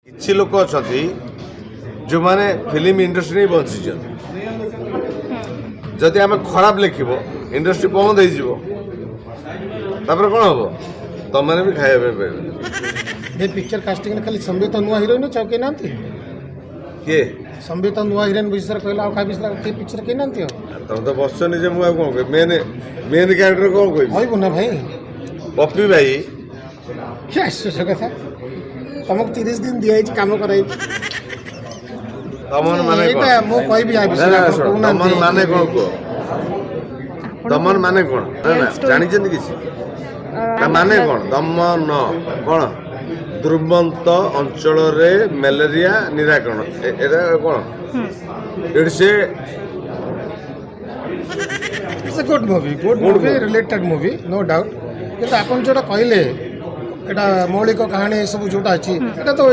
କିଛି ଲୋକ ଅଛନ୍ତି ଯେଉଁମାନେ ଫିଲ୍ମ ଇଣ୍ଡଷ୍ଟ୍ରି ବଞ୍ଚି ଯଦି ଆମେ ଖରାପ ଲେଖିବ ଇଣ୍ଡଷ୍ଟ୍ରି ବନ୍ଦ ହେଇଯିବ ତାପରେ କ'ଣ ହବ ତମମାନେ ବି ଖାଇବା ପାଇଁ ପାଇବେ। ये पिक्चर कास्टिंग खाली संबित नुआ हिरोइन चौके ना କିଏ संबित नुआ हिरोइन विषय कहला का विषय के पिक्चर के ना ତମେ ତ ବସିଛ ନିଜେ ମୁଁ ଆଉ କ'ଣ କହିବି ମେନ୍ କ୍ୟାରେକ୍ଟର କ'ଣ କହିବି कहबो ना भाई ପପି ଭାଇ क्या कथा तुमको 30 दिन दिया काम कराई ତମର ମାନେ କ'ଣ मु कहबी आ विषय ତମର ମାନେ କ'ଣ କୁହ ତମର ମାନେ କ'ଣ ନା ଜାଣିଛନ୍ତି କିଛି ତା ମାନେ କ'ଣ ଦମନ କ'ଣ ଦୁର୍ମନ୍ତ ଅଞ୍ଚଳରେ ମ୍ୟାଲେରିଆ ନିରାକରଣ ଏଟା କ'ଣ ଏଠି ସେ it's a good movie related movie no doubt किंतु आपन जोटा कहले एटा मौलिक कहानी सब जोटा अछि एटा तो